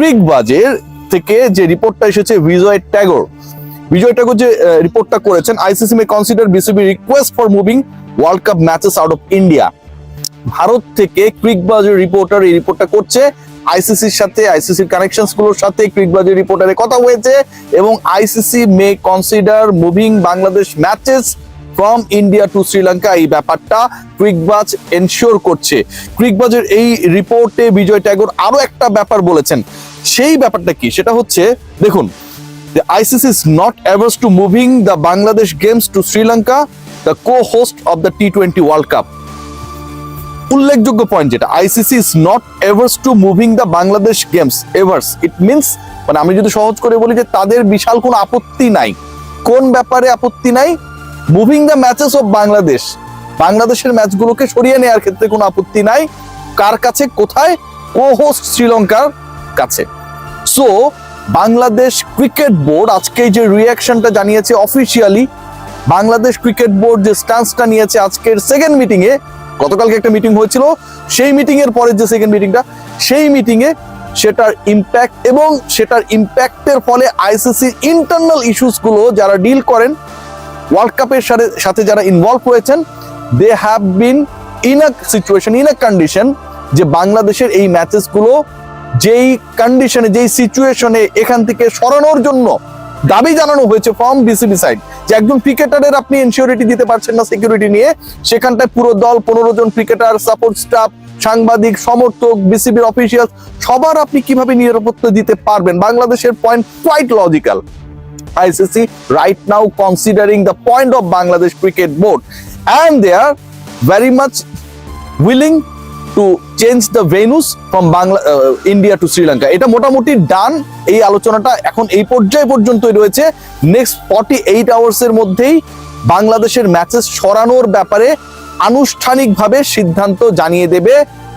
ক্রিকবাজের থেকে যে রিপোর্টটা এসেছে বিজয় ট্যাগর যে রিপোর্টটা করেছেন, ICC may consider BCB request for moving world cup matches out of India. Bharat থেকে ক্রিকবাজের রিপোর্টার এই রিপোর্টটা করছে, আইসিসির সাথে, আইসিসির কানেকশনস গুলোর সাথে ক্রিকবাজের রিপোর্টারে কথা হয়েছে এবং ICC may consider moving Bangladesh matches from India to Sri Lanka. এই ব্যাপারটা ক্রিকবাজ এনশিওর করছে। ক্রিকবাজের এই রিপোর্টে বিজয় ট্যাগর আরো একটা ব্যাপার বলেছেন, সেই ব্যাপারটা কি সেটা হচ্ছে, দেখুন, the ICC is not averse to moving the Bangladesh games to Sri Lanka, the co-host of the T20 World Cup. উল্লেখযোগ্য পয়েন্ট যেটা, ICC is not averse two moving the Bangladesh games. Averse it means, মানে আমি যদি সহজ করে বলি যে তাদের বিশাল কোনো আপত্তি নাই। কোন ব্যাপারে আপত্তি নাই? Moving the matches of Bangladesh, বাংলাদেশের ম্যাচগুলোকে সরিয়ে নেওয়ার ক্ষেত্রে কোনো আপত্তি নাই। কার কাছে? কোথায়? কো-হোস্ট শ্রীলঙ্কার কাছে। সো বাংলাদেশ ক্রিকেট বোর্ড আজকে যে রিঅ্যাকশনটা জানিয়েছে অফিসিয়ালি, বাংলাদেশ ক্রিকেট বোর্ড যে স্ট্যান্সটা নিয়েছে আজকের সেকেন্ড মিটিং এ, গতকালকে একটা মিটিং হয়েছিল, সেই মিটিং এর পরে যে সেকেন্ড মিটিংটা, সেই মিটিং এ সেটার ইম্প্যাক্ট এবং সেটার ইম্প্যাক্টের ফলে আইসিসি ইন্টারনাল ইস্যুস গুলো যারা ডিল করেন, ওয়ার্ল্ড কাপের সাথে যারা ইনভলভ হয়েছেন, they have been in a situation, in a condition যে বাংলাদেশের এই ম্যাচেস গুলো যেই কন্ডিশনে, যেই সিচুয়েশনে এখান থেকে সরানোর জন্য দাবি জানানো হয়েছে ফ্রম বিসিবি সাইড, যে একজন ক্রিকেটারের আপনি এনশিওরিটি দিতে পারছেন না সিকিউরিটি নিয়ে, সেখানটায় পুরো দল 15 জন ক্রিকেটার, সাপোর্ট স্টাফ, সাংবাদিক, সমর্থক, বিসিবির অফিসিয়াল, সবার আপনি কিভাবে নিরাপত্তা দিতে পারবেন? বাংলাদেশের point quite logical. ICC right now considering the point of Bangladesh Cricket Board and they are very much willing to change the venues from India to Sri Lanka. এটা মোটামুটি ডান। এই আলোচনাটা এখন এই পর্যায়ে পর্যন্তই রয়েছে। নেক্সট 48 আওয়ার্সের মধ্যেই বাংলাদেশের ম্যাচেস সরানোর ব্যাপারে আনুষ্ঠানিকভাবে সিদ্ধান্ত জানিয়ে দেবে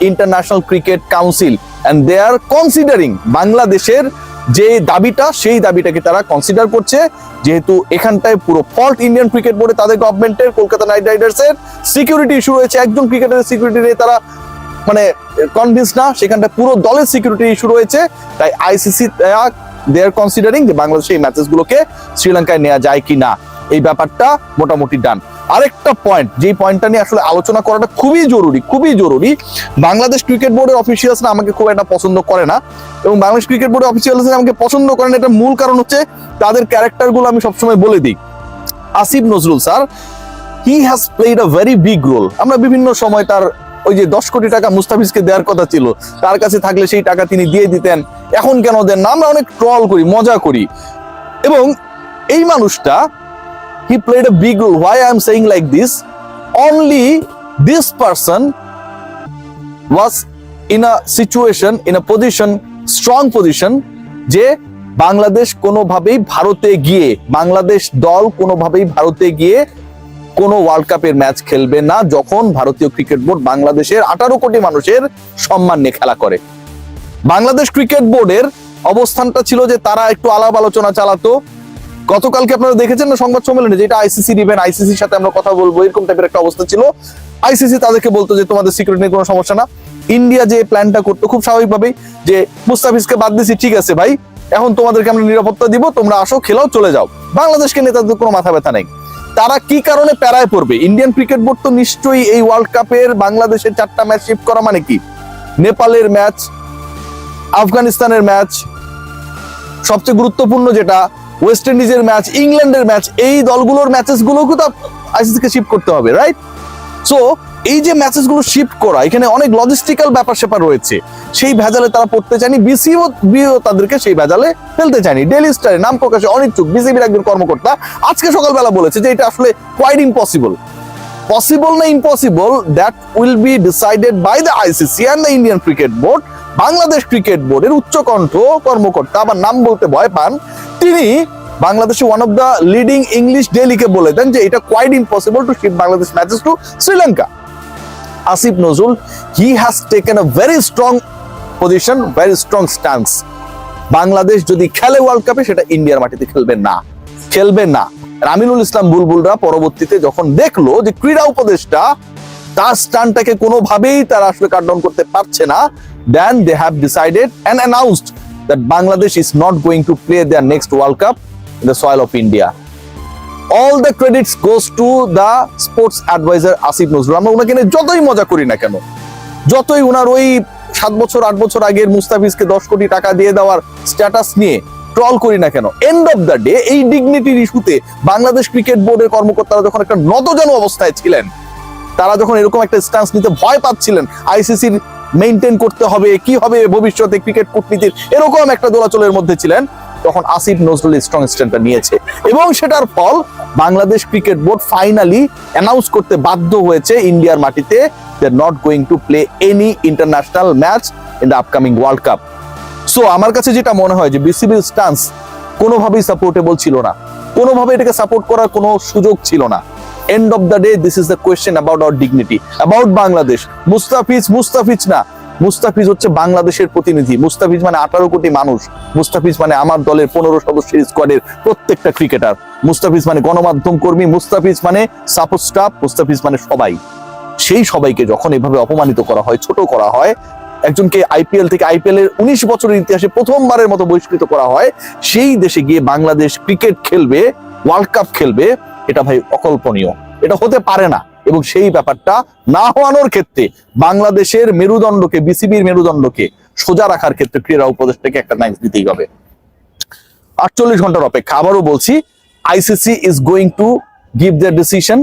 International Cricket Council, and they are considering বাংলাদেশের যে দাবিটা, সেই দাবিটাকে তারা কনসিডার করছে, যেহেতু এখানটায় পুরো ফল্ট ইন্ডিয়ান ক্রিকেট বোর্ডে, তাদের গভর্নমেন্টের, কলকাতা নাইট রাইডার্সের সিকিউরিটি ইস্যু রয়েছে, একজন ক্রিকেটারের সিকিউরিটি নিয়ে তারা মানে কনভিন্স না, সেখানটা পুরো দলের সিকিউরিটি ইস্যু রয়েছে। তাই আইসিসি দে আর কনসিডারিং যে বাংলাদেশে এই ম্যাচেস গুলোকে শ্রীলঙ্কায় নেওয়া যায় কি না, এই ব্যাপারটা মোটামুটি ডান। আরেকটা পয়েন্ট, যে পয়েন্টটা নিয়ে আসলে আলোচনা করাটা খুবই জরুরি, বাংলাদেশ ক্রিকেট বোর্ডের অফিসিয়ালসরা আমাকে খুব একটা পছন্দ করে না, এবং বাংলাদেশ ক্রিকেট বোর্ডের অফিসিয়ালসরা আমাকে পছন্দ করে না, এটার মূল কারণ হচ্ছে তাদের ক্যারেক্টার গুলো আমি সবসময় বলে দিই। Asif Nazrul sir, he has played a very big role. আমরা বিভিন্ন সময় তার ওই যে 10 কোটি টাকা মুস্তাফিজকে দেওয়ার কথা ছিল, তার কাছে থাকলে সেই টাকা তিনি দিয়ে দিতেন, এখন কেন দেন না, আমরা অনেক ট্রল করি, মজা করি। এবং এই মানুষটা, he played a big role. Why I am saying like this? Only this person was in a situation, in a position, strong position, যে বাংলাদেশ কোনোভাবেই ভারতে গিয়ে, বাংলাদেশ দল কোনোভাবেই ভারতে গিয়ে কোনো ওয়ার্ল্ড কাপের ম্যাচ খেলবে না, যখন ভারতীয় ক্রিকেট বোর্ড বাংলাদেশের 18 কোটি মানুষের সম্মান নিয়ে খেলা করে। বাংলাদেশ ক্রিকেট বোর্ডের অবস্থানটা ছিল যে তারা একটু আলাপ আলোচনা চালাতো। গতকালকে আপনারা দেখেছেন না সংবাদ সম্মেলনে, যেটা আইসিসি দিবেন, আইসিসির সাথে আমরা কথা বলবো, এরকম টাইপের একটা অবস্থা ছিল। আইসিসি তাদেরকে বলতো যে তোমাদের সিকিউরিটি নিয়ে কোনো সমস্যা না। ইন্ডিয়া যে প্ল্যানটা করতো খুব স্বাভাবিকভাবেই, যে মুস্তাফিজকে বাদ দিছি, ঠিক আছে ভাই, এখন তোমাদেরকে আমরা নিরাপত্তা দিব, তোমরা আসো, খেলাও, চলে যাও। বাংলাদেশকে নিয়ে তাদের কোনো মাথা ব্যথা নেই। তারা কি কারণে প্যারায় পড়বে? ইন্ডিয়ান ক্রিকেট বোর্ড তো নিশ্চয়ই এই ওয়ার্ল্ড কাপের বাংলাদেশের 4টা ম্যাচ শিফট করা মানে কি, নেপালের ম্যাচ, আফগানিস্তানের ম্যাচ, সবচেয়ে গুরুত্বপূর্ণ যেটা ওয়েস্ট ইন্ডিজের ম্যাচ, ইংল্যান্ডের ম্যাচ, এই দলগুলোর ম্যাচেস গুলোকে তো আইসিসি কে শিফট করতে হবে, রাইট? সো এই যে ম্যাচেস গুলো শিফট করা, এখানে অনেক লজিস্টিক্যাল ব্যাপার স্যাপার রয়েছে, সেই ভেজালে তারা পড়তে চায়নি। বিসিবিও তাদেরকে সেই ভেজালে ফেলতে চায়নি। ডেইলি স্টারে নাম প্রকাশে অনিচ্ছুক বিসিবির একজন কর্মকর্তা আজকে সকালবেলা বলেছে যে এটা আসলে কোয়াইট ইম্পসিবল। পসিবল না impossible, that will be decided by the ICC and the Indian cricket board. Bangladesh cricket বোর্ডের উচ্চকণ্ঠ কর্মকর্তা, আবার নাম বলতে ভয় পান, তিনি বাংলাদেশে one of the leading English ডেইলিকে বলে দেন যে এটা quite impossible to shift Bangladesh matches to Sri Lanka. Asif Nazrul, he has taken a very strong position, very strong stance. Bangladesh যদি খেলে ওয়ার্ল্ড কাপে, সেটা ইন্ডিয়ার মাটিতে খেলবে না। আমিনুল ইসলাম বুলবুলরা পরবর্তীতে যখন দেখলো যে ক্রীড়া উপদেষ্টা তার স্ট্যান্ডটাকে কোনোভাবেই তারা আসলে কাট ডাউন করতে পারছে না, then they have decided and announced that Bangladesh is not going to play their next World Cup in the soil of India. All the credits goes to the sports advisor Asif Nazrul. আমরা ওনাকে নিয়ে যতই মজা করি না কেন, যতই ওনার ওই 7 বছর 8 বছর আগের মুস্তাফিজকে 10 কোটি টাকা দিয়ে দেওয়ার স্ট্যাটাস নিয়ে ট্রল করি না কেন, এন্ড অফ দ্য ডে এই ডিগনিটির ইস্যুতে বাংলাদেশ ক্রিকেট বোর্ডের কর্মকর্তারা যখন একটা নতজানু অবস্থায় ছিলেন, তারা যখন এরকম একটা স্ট্যান্স নিতে ভয় পাচ্ছিলেন, আইসিসির মেইনটেইন করতে হবে, কি হবে ভবিষ্যতে ক্রিকেট কূটনীতির এরকম একটা দোলাচলের মধ্যে ছিলেন, তখন আসিফ নজরুল স্ট্রং স্ট্যান্ডটা নিয়েছে এবং সেটার ফল Bangladesh cricket board finally announce করতে বাধ্য হয়েছে ইন্ডিয়ার মাটিতে they are not going to play any international match in the upcoming world cup. So আমার কাছে যেটা মনে হয় যে বিসিবির স্ট্যান্স কোনোভাবেই সাপোর্টেবল ছিল না, কোনোভাবে এটাকে সাপোর্ট করার কোনো সুযোগ ছিল না। End of the day this is the question about our dignity, about Bangladesh. Mustafiz না, মুস্তাফিজ হচ্ছে বাংলাদেশের প্রতিনিধি। মুস্তাফিজ মানে 18 কোটি মানুষ। মুস্তাফিজ মানে আমার দলের 15 সদস্যের স্কোয়াডের প্রত্যেকটা ক্রিকেটার। মুস্তাফিজ মানে গণমাধ্যম কর্মী। মুস্তাফিজ মানে সাপোর্ট স্টাফ। মুস্তাফিজ মানে সবাই। সেই সবাইকে যখন এভাবে অপমানিত করা হয়, ছোট করা হয়, একজনকে আইপিএল থেকে, আইপিএল এর 19 বছরের ইতিহাসে প্রথমবারের মতো বহিষ্কৃত করা হয়, সেই দেশে গিয়ে বাংলাদেশ ক্রিকেট খেলবে, ওয়ার্ল্ড কাপ খেলবে, এটা ভাই অকল্পনীয়, এটা হতে পারে না। এবং সেই ব্যাপারটা না হওয়ানোর ক্ষেত্রে বাংলাদেশের মেরুদণ্ডকে, বিসিবির মেরুদণ্ডকে সোজা রাখার ক্ষেত্রে ক্রীড়া উপদেষ্টাকে একটা নাইস দিতেই হবে। 48 ঘন্টার অপেক্ষা। আবারও বলছি, ICC is going to give their decision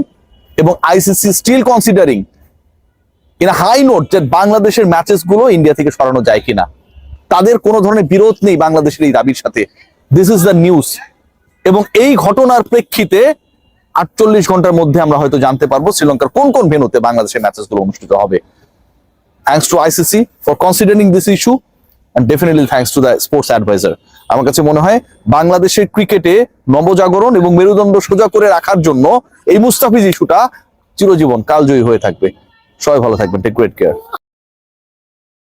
এবং ICC still considering in a high note যে বাংলাদেশের ম্যাচেস গুলো ইন্ডিয়া থেকে সরানো যায় কিনা। তাদের কোনো ধরনের বিরোধ নেই বাংলাদেশের এই দাবির সাথে। This is the news. এবং এই ঘটনার প্রেক্ষিতে 48 ঘন্টার মধ্যে আমরা হয়তো জানতে পারবো শ্রীলঙ্কার কোন কোন ভেন্যুতে বাংলাদেশের ম্যাচেস গুলো অনুষ্ঠিত হবে। Thanks to ICC for considering this issue and definitely thanks to the sports advisor. আমার কাছে মনে হয় বাংলাদেশের ক্রিকেটে নবজাগরণ এবং মেরুদণ্ড সোজা করে রাখার জন্য এই মুস্তাফিজ ইস্যুটা চিরজীবন কালজয়ী হয়ে থাকবে। সবাই ভালো থাকবেন। Take great care.